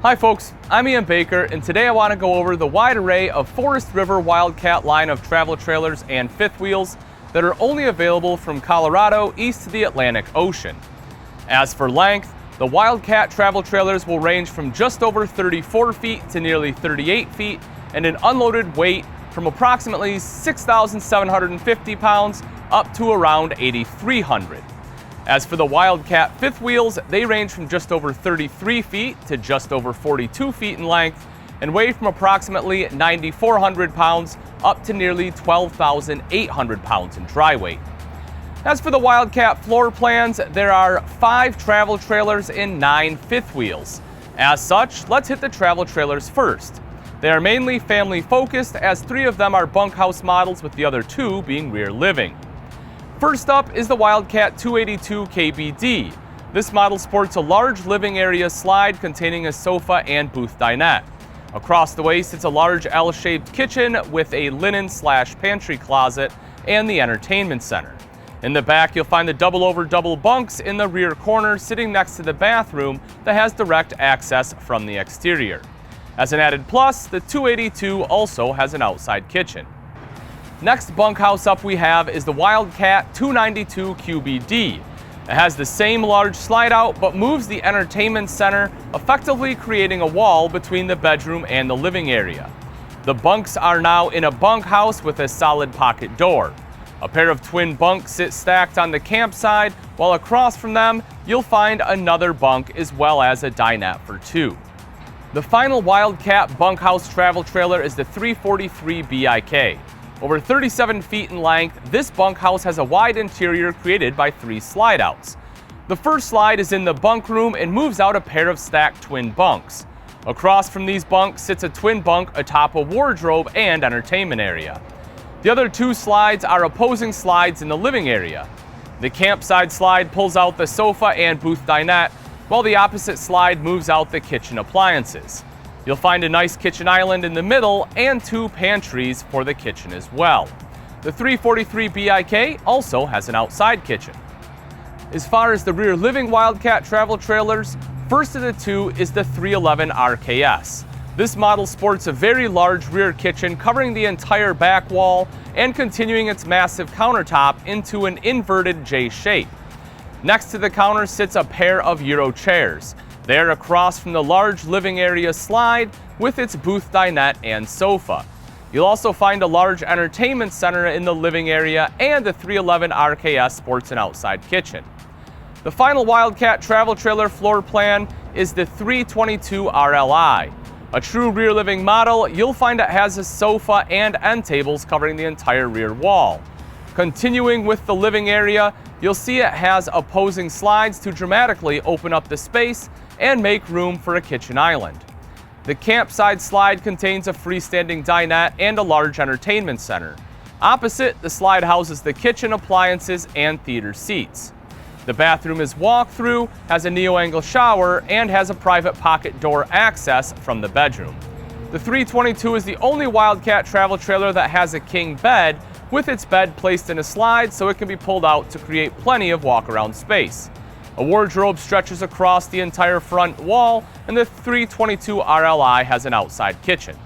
Hi folks, I'm Ian Baker, and today I want to go over the wide array of Forest River Wildcat line of travel trailers and fifth wheels that are only available from Colorado east to the Atlantic Ocean. As for length, the Wildcat travel trailers will range from just over 34 feet to nearly 38 feet, and an unloaded weight from approximately 6,750 pounds up to around 8,300. As for the Wildcat fifth wheels, they range from just over 33 feet to just over 42 feet in length and weigh from approximately 9,400 pounds up to nearly 12,800 pounds in dry weight. As for the Wildcat floor plans, there are 5 travel trailers and 9 fifth wheels. As such, let's hit the travel trailers first. They are mainly family focused, as 3 of them are bunkhouse models, with the other 2 being rear living. First up is the Wildcat 282 KBD. This model sports a large living area slide containing a sofa and booth dinette. Across the way sits a large L-shaped kitchen with a linen/pantry closet and the entertainment center. In the back, you'll find the double bunks in the rear corner sitting next to the bathroom that has direct access from the exterior. As an added plus, the 282 also has an outside kitchen. Next bunkhouse up we have is the Wildcat 292 QBD. It has the same large slide out but moves the entertainment center, effectively creating a wall between the bedroom and the living area. The bunks are now in a bunkhouse with a solid pocket door. A pair of twin bunks sit stacked on the campsite, while across from them you'll find another bunk as well as a dinette for 2. The final Wildcat bunkhouse travel trailer is the 343 BIK. Over 37 feet in length, this bunkhouse has a wide interior created by 3 slide outs. The first slide is in the bunk room and moves out a pair of stacked twin bunks. Across from these bunks sits a twin bunk atop a wardrobe and entertainment area. The other 2 slides are opposing slides in the living area. The campside slide pulls out the sofa and booth dinette, while the opposite slide moves out the kitchen appliances. You'll find a nice kitchen island in the middle and 2 pantries for the kitchen as well. The 343 BIK also has an outside kitchen. As far as the rear living Wildcat travel trailers, first of the 2 is the 311 RKS. This model sports a very large rear kitchen covering the entire back wall and continuing its massive countertop into an inverted J shape. Next to the counter sits a pair of Euro chairs. They're across from the large living area slide with its booth dinette and sofa. You'll also find a large entertainment center in the living area, and the 311 RKS sports an outside kitchen. The final Wildcat travel trailer floor plan is the 322 RLI. A true rear living model, you'll find it has a sofa and end tables covering the entire rear wall. Continuing with the living area, you'll see it has opposing slides to dramatically open up the space and make room for a kitchen island. The campside slide contains a freestanding dinette and a large entertainment center. Opposite, the slide houses the kitchen appliances and theater seats. The bathroom is walk-through, has a neo-angle shower, and has a private pocket door access from the bedroom. The 322 is the only Wildcat travel trailer that has a king bed, with its bed placed in a slide so it can be pulled out to create plenty of walk-around space. A wardrobe stretches across the entire front wall, and the 322 RLI has an outside kitchen.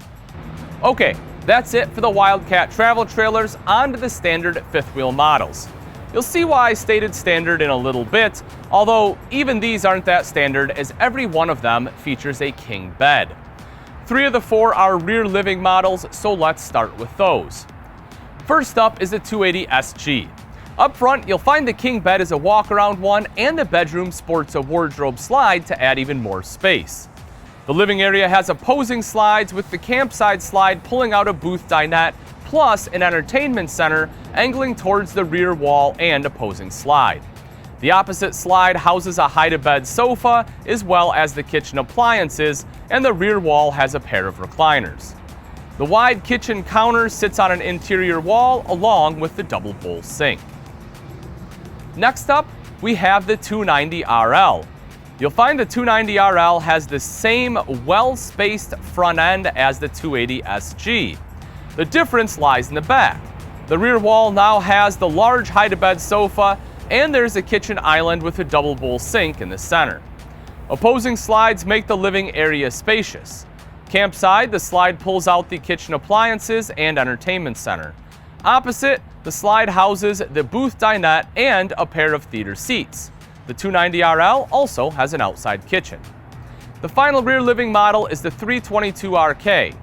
Okay, that's it for the Wildcat travel trailers. On to the standard fifth wheel models. You'll see why I stated standard in a little bit, although even these aren't that standard, as every one of them features a king bed. 3 of the 4 are rear living models, so let's start with those. First up is the 280 SG. Up front, you'll find the king bed is a walk-around one, and the bedroom sports a wardrobe slide to add even more space. The living area has opposing slides, with the campside slide pulling out a booth dinette, plus an entertainment center angling towards the rear wall and opposing slide. The opposite slide houses a hide-a-bed sofa, as well as the kitchen appliances, and the rear wall has a pair of recliners. The wide kitchen counter sits on an interior wall along with the double bowl sink. Next up, we have the 290 RL. You'll find the 290 RL has the same well-spaced front end as the 280 SG. The difference lies in the back. The rear wall now has the large hide-a-bed sofa, and there's a kitchen island with a double bowl sink in the center. Opposing slides make the living area spacious. Campside, the slide pulls out the kitchen appliances and entertainment center. Opposite, the slide houses the booth dinette and a pair of theater seats. The 290RL also has an outside kitchen. The final rear living model is the 322RK.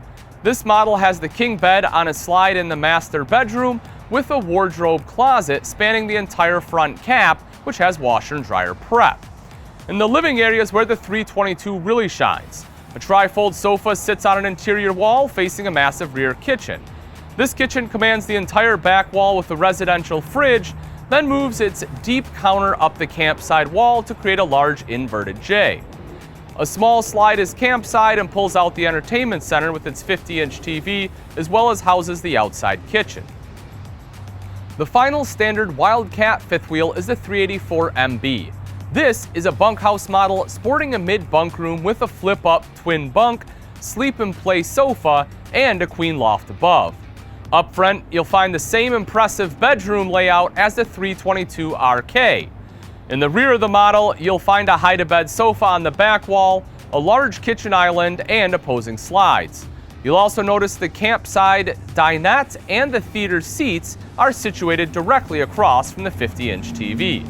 This model has the king bed on a slide in the master bedroom with a wardrobe closet spanning the entire front cap, which has washer and dryer prep. In the living area is where the 322 really shines. A tri-fold sofa sits on an interior wall facing a massive rear kitchen. This kitchen commands the entire back wall with a residential fridge, then moves its deep counter up the campside wall to create a large inverted J. A small slide is campside and pulls out the entertainment center with its 50-inch TV, as well as houses the outside kitchen. The final standard Wildcat fifth wheel is the 384MB. This is a bunkhouse model sporting a mid-bunk room with a flip-up twin bunk, sleep-and-play sofa, and a queen loft above. Up front, you'll find the same impressive bedroom layout as the 322RK. In the rear of the model, you'll find a hide-a-bed sofa on the back wall, a large kitchen island, and opposing slides. You'll also notice the campside dinette and the theater seats are situated directly across from the 50-inch TV.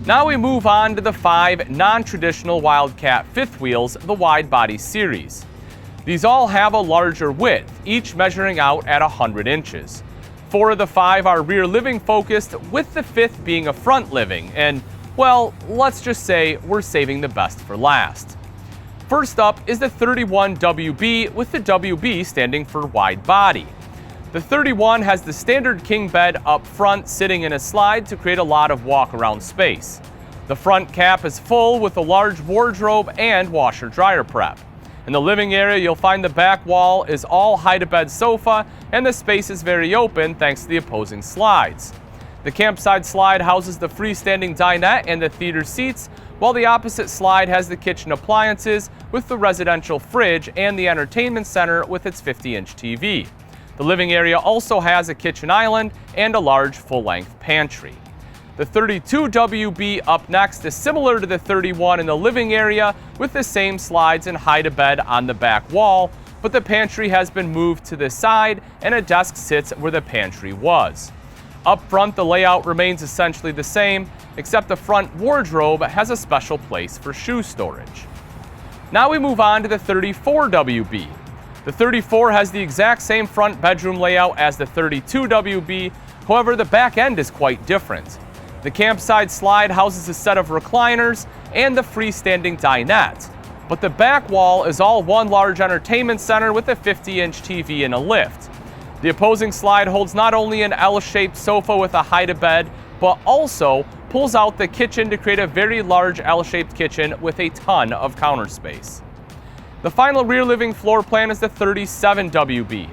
Now we move on to the 5 non-traditional Wildcat fifth wheels, the wide body series. These all have a larger width, each measuring out at 100 inches. 4 of the 5 are rear living focused, with the 5th being a front living, and, well, let's just say we're saving the best for last. First up is the 31WB, with the WB standing for wide body. The 31 has the standard king bed up front sitting in a slide to create a lot of walk-around space. The front cap is full with a large wardrobe and washer-dryer prep. In the living area, you'll find the back wall is all hide-a-bed sofa, and the space is very open thanks to the opposing slides. The campside slide houses the freestanding dinette and the theater seats, while the opposite slide has the kitchen appliances with the residential fridge and the entertainment center with its 50-inch TV. The living area also has a kitchen island and a large full-length pantry. The 32WB up next is similar to the 31 in the living area with the same slides and hide-a-bed on the back wall, but the pantry has been moved to the side and a desk sits where the pantry was. Up front, the layout remains essentially the same, except the front wardrobe has a special place for shoe storage. Now we move on to the 34WB. The 34 has the exact same front bedroom layout as the 32WB, however the back end is quite different. The campside slide houses a set of recliners and the freestanding dinette, but the back wall is all one large entertainment center with a 50-inch TV and a lift. The opposing slide holds not only an L-shaped sofa with a hide-a-bed, but also pulls out the kitchen to create a very large L-shaped kitchen with a ton of counter space. The final rear living floor plan is the 37WB.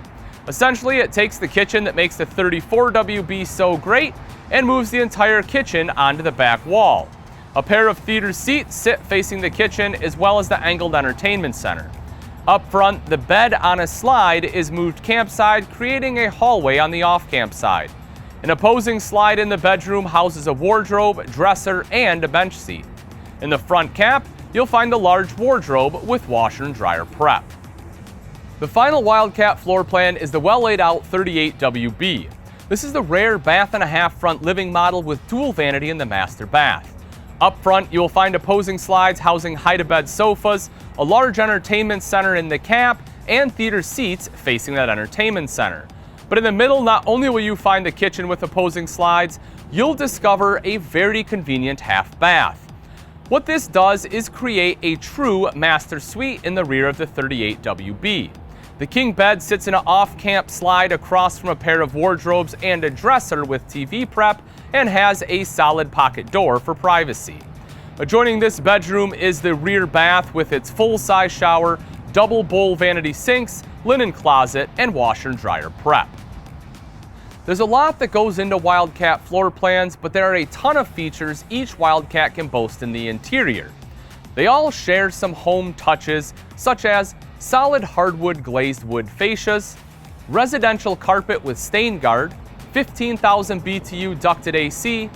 Essentially, it takes the kitchen that makes the 34WB so great and moves the entire kitchen onto the back wall. A pair of theater seats sit facing the kitchen as well as the angled entertainment center. Up front, the bed on a slide is moved campside, creating a hallway on the off-camp side. An opposing slide in the bedroom houses a wardrobe, dresser, and a bench seat. In the front cap, you'll find the large wardrobe with washer and dryer prep. The final Wildcat floor plan is the well-laid-out 38WB. This is the rare bath-and-a-half front living model with dual vanity in the master bath. Up front, you will find opposing slides housing hide-a-bed sofas, a large entertainment center in the cap, and theater seats facing that entertainment center. But in the middle, not only will you find the kitchen with opposing slides, you'll discover a very convenient half bath. What this does is create a true master suite in the rear of the 38WB. The king bed sits in an off-camp slide across from a pair of wardrobes and a dresser with TV prep and has a solid pocket door for privacy. Adjoining this bedroom is the rear bath with its full-size shower, double bowl vanity sinks, linen closet, and washer and dryer prep. There's a lot that goes into Wildcat floor plans, but there are a ton of features each Wildcat can boast in the interior. They all share some home touches, such as solid hardwood glazed wood fascias, residential carpet with stain guard, 15,000 BTU ducted AC,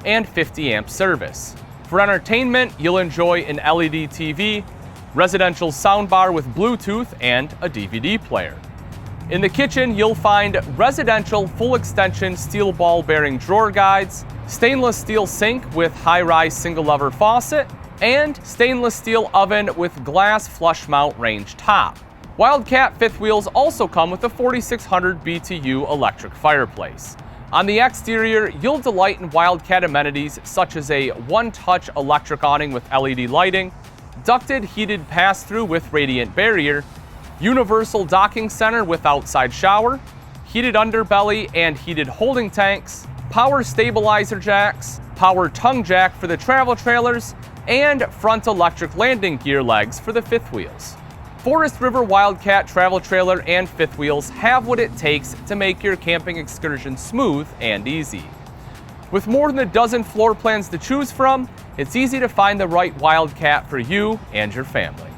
and 50 amp service. For entertainment, you'll enjoy an LED TV, residential soundbar with Bluetooth, and a DVD player. In the kitchen, you'll find residential full extension steel ball bearing drawer guides, stainless steel sink with high-rise single lever faucet, and stainless steel oven with glass flush mount range top. Wildcat fifth wheels also come with a 4600 BTU electric fireplace. On the exterior, you'll delight in Wildcat amenities such as a one-touch electric awning with LED lighting, ducted heated pass-through with radiant barrier, universal docking center with outside shower, heated underbelly and heated holding tanks, power stabilizer jacks, power tongue jack for the travel trailers, and front electric landing gear legs for the fifth wheels. Forest River Wildcat travel trailer and fifth wheels have what it takes to make your camping excursion smooth and easy. With more than a dozen floor plans to choose from, it's easy to find the right Wildcat for you and your family.